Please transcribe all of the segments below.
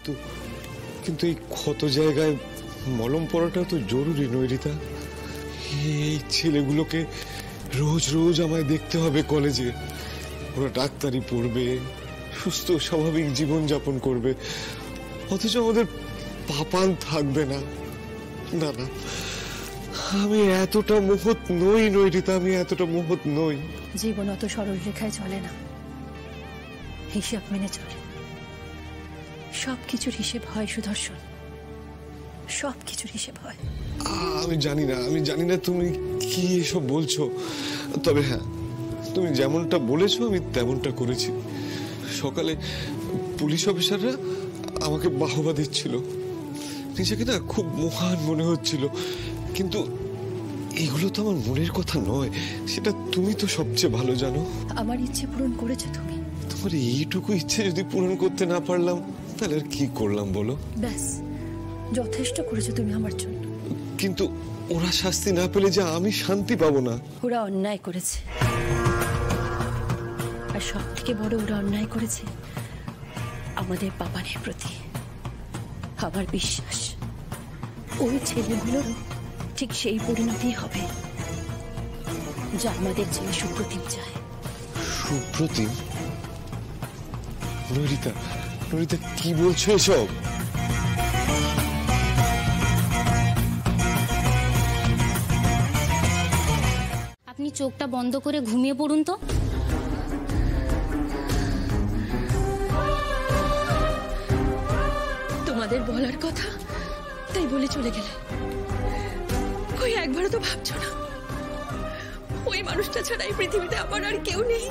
কিন্তু কিন্তু এই ক্ষত জায়গায় মলম পড়াটা তো জরুরি নৈরিতা। এই ছেলেগুলোকে রোজ রোজ আমায় দেখতে হবে কলেজে। ওরা ডাক্তারি পড়বে, সুস্থ স্বাভাবিক জীবন যাপন করবে, অথচ আমাদের পাপান থাকবে না। না না, আমি এতটা মোহত নই নৈরিতা, আমি এতটা মোহত নই। জীবন অত সরল রেখায় চলে না, হিসাব মেনে চলে। সবকিছুর হিসেব হয় সুদর্শন, সবকিছুর হিসেব হয়। আমি জানি না তুমি কি এসব বলছো, তবে হ্যাঁ, তুমি যেমনটা বলেছো আমি তেমনটা করেছি। সকালে পুলিশ অফিসাররা আমাকে বাহবা দিচ্ছিল, নিজেকে না খুব মহান মনে হচ্ছিল। কিন্তু এগুলো তো আমার মনের কথা নয়, সেটা তুমি তো সবচেয়ে ভালো জানো। আমার ইচ্ছে পূরণ করেছো তুমি। তোমার এইটুকু ইচ্ছে যদি পূরণ করতে না পারলাম তাহলে আর কি করলাম বলো? ব্যাস, যথেষ্ট করেছো তুমি আমার জন্য। কিন্তু ওরা শাস্তি না পেলে যে আমি শান্তি পাবো না। ওরা অন্যায় করেছে, আর সব থেকে বড় ওরা অন্যায় করেছে আমাদের পাপানের প্রতি। আমার বিশ্বাস ওই ছেলেগুলোর ঠিক সেই পরিণতি হবে যা আমাদের ছেলে সুপ্রতিম চায়। সুপ্রতিম? নৈরিতা, নৈরিতা কি বলছো এসব? আপনি চোখটা বন্ধ করে ঘুমিয়ে পড়ুন তো। তোমাদের বলার কথা তাই বলে চলে গেলে, কই একবারও তো ভাবছো না ওই মানুষটা ছাড়া এই পৃথিবীতে আমার আর কেউ নেই?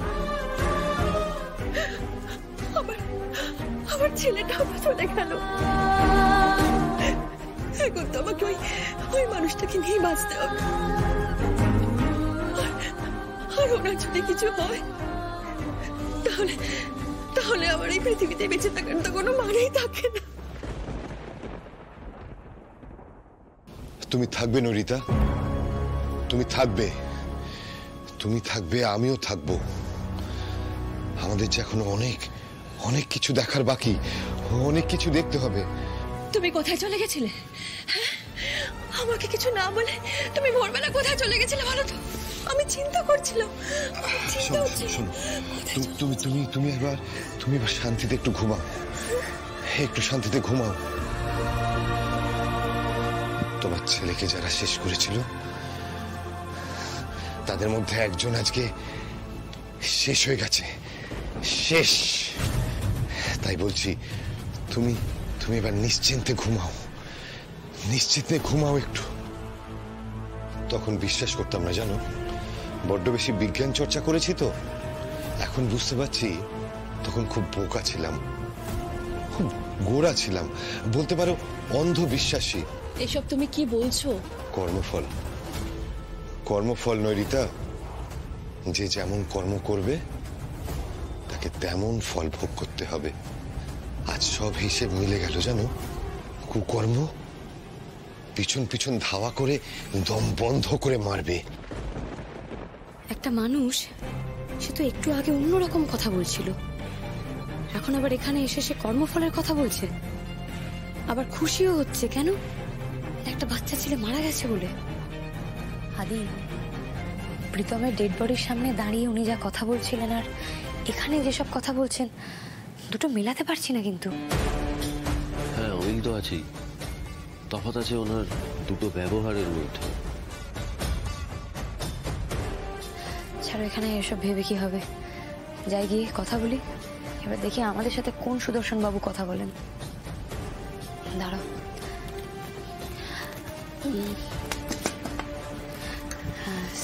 আমার ছেলেটাও তো চলে গেল, এখন তো আমাকে ওই মানুষটাকে নিয়ে বাঁচতে হবে। আর ওনার যদি কিছু হয় তাহলে আমার এই পৃথিবীতে বেঁচে থাকার তো কোনো মানেই থাকে না। তুমি থাকবে নৈরিতা, তুমি থাকবে, তুমি থাকবে, আমিও থাকবো। আমাদের যে এখনো অনেক অনেক কিছু দেখার বাকি, অনেক কিছু দেখতে হবে। তুমি কোথায় চলে গেছিলে? আমাকে কিছু না বলে তুমি ভোরবেলা কোথায় চলে গেছিলে বলো তো? আমি চিন্তা করছিলাম। তুমি এবার শান্তিতে একটু ঘুমাও, একটু শান্তিতে ঘুমাও। তোমার ছেলেকে যারা শেষ করেছিল তাদের মধ্যে একজন আজকে শেষ হয়ে গেছে, শেষ। তাই বলছি তুমি এবার নিশ্চিন্তে ঘুমাও, নিশ্চিন্তে ঘুমাও একটু। তখন বিশ্বাস করতাম না জানো, বড্ড বেশি বিজ্ঞান চর্চা করেছি তো। এখন বুঝতে পারছি তখন খুব বোকা ছিলাম, খুব গোড়া ছিলাম, বলতে পারো অন্ধবিশ্বাসী। এসব তুমি কি বলছো? কর্মফল, কর্মফল নৈরিতা। যে যেমন কর্ম করবে তাকে তেমন ফল ভোগ করতে হবে। আজ সব হিসেব মিলে গেল জানো। কুকর্ম পিছন পিছন ধাওয়া করে দম বন্ধ করে মারবে। একটা মানুষ, সে তো একটু আগে অন্যরকম কথা বলছিল, এখন আবার এখানে এসে সে কর্মফলের কথা বলছে, আবার খুশিও হচ্ছে। কেন? একটা বাচ্চা ছেলে মারা গেছে বলে। আদি, প্রীতমের ডেড বডির সামনে দাঁড়িয়ে উনি যা কথা বলছিলেন আর এখানে যেসব কথা বলছেন, দুটো মেলাতে পারছি না। কিন্তু হ্যাঁ, অমিল তো আছেই, তফাৎ আছে ওনার দুটো ব্যবহারের মধ্যে। ছাড়ো, এখানে এসব ভেবে কি হবে? যাই গিয়ে কথা বলি। এবার দেখি আমাদের সাথে কোন সুদর্শন বাবু কথা বলেন। দাঁড়াও।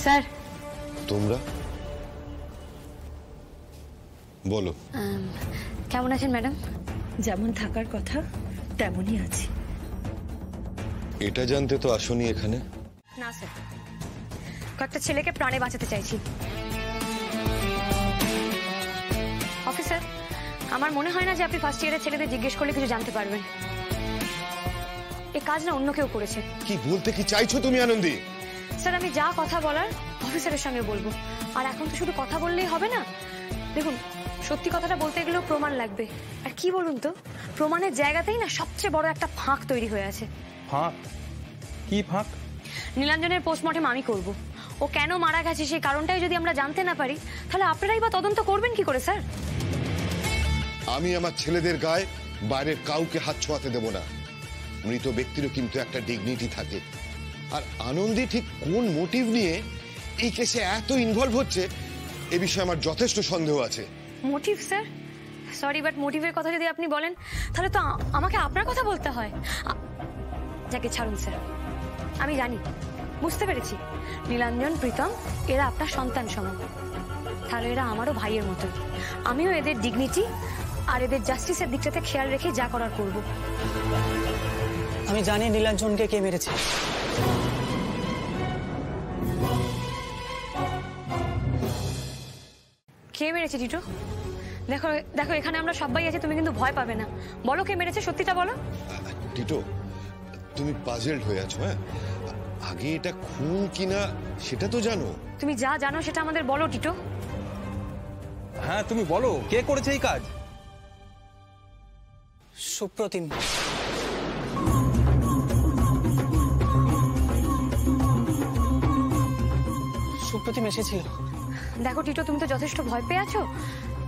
স্যার। তোমরা বলো। কেমন আছেন ম্যাডাম? যেমন থাকার কথা তেমনই আছি। এটা জানতে তো আসনি এখানে? না স্যার, কয়েকটা ছেলেকে প্রাণে বাঁচাতে চাইছি। অফিসার, আমার মনে হয় না যে আপনি ফার্স্ট ইয়ারের ছেলেদের জিজ্ঞেস করলে কিছু জানতে পারবেন। এই কাজ না অন্য কেউ করেছে। কি বলতে কি চাইছো তুমি আনন্দী? স্যার, আমি যা কথা বলার অফিসারের সঙ্গে বলবো। আর এখন তো শুধু কথা বললেই হবে না। দেখুন, সত্যি কথাটা বলতে গেলেও প্রমাণ লাগবে। আর কি বলুন তো, প্রমাণের জায়গাতেই না সবচেয়ে বড় একটা ফাঁক তৈরি হয়ে আছে। ফাঁক? কি ফাঁক? নীলাঞ্জনের পোস্টমর্টেম আমি করব। ও কেন মারা গেছে সেই কারণটাই যদি আমরা জানতে না পারি, তাহলে আপনারাই বা তদন্ত করবেন কি করে স্যার? আমি আমার ছেলেদের গায়ে বাইরের কাউকে হাত ছোঁয়াতে দেব না। মৃত ব্যক্তিরও কিন্তু একটা ডিগনিটি থাকে। আর আনন্দী ঠিক কোন মোটিভ নিয়ে এই কেসে এত ইনভলভ হচ্ছে এ বিষয়ে আমার যথেষ্ট সন্দেহ আছে। Motive sir? সরি, বাট মোটিভের কথা যদি আপনি বলেন তাহলে তো আমাকে আপনার কথা বলতে হয়। যাকে ছাড়ুন স্যার, আমি জানি, বুঝতে পেরেছি নীলাঞ্জন, প্রীতম এরা আপনার সন্তান সমান। তাহলে এরা আমারও ভাইয়ের মতো। আমিও এদের ডিগনিটি আর এদের জাস্টিসের দিকটাতে খেয়াল রেখে যা করার করব। আমি জানি নীলাঞ্জনকে কে মেরেছে। কে মেরেছে টিটো? দেখো দেখো, এখানে আমরা সবাই আছি, তুমি কিন্তু ভয় পাবে না। বলো কে মেরেছে, সত্যিটা বলো। টিটো, তুমি পাজলড হয়ে আছো। হ্যাঁ, আগে এটা খুন কিনা সেটা তো জানো। তুমি যা জানো সেটা আমাদের বলো টিটো। হ্যাঁ তুমি বলো, কে করেছে এই কাজ? সুপ্রতিম। সুপ্রতিম এসেছিল। দেখো টিটো, তুমি তো যথেষ্ট ভয় পেয়ে আছো।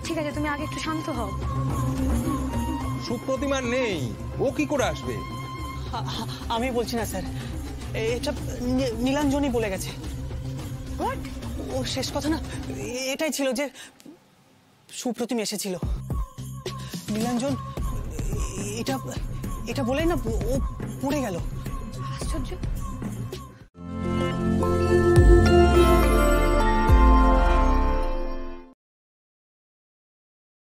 ঠিক আছে, তুমি আগে একটু শান্ত হও। সুপ্রতিম আর নেই, ও কি করে আসবে? আমি বলছি না স্যার, এটা নীলাঞ্জনই বলে গেছে। হোয়াট? ও শেষ কথা না এটাই ছিল যে সুপ্রতিম এসেছিল। নীলাঞ্জন এটা এটা বলেই না ও পড়ে গেল। আশ্চর্য।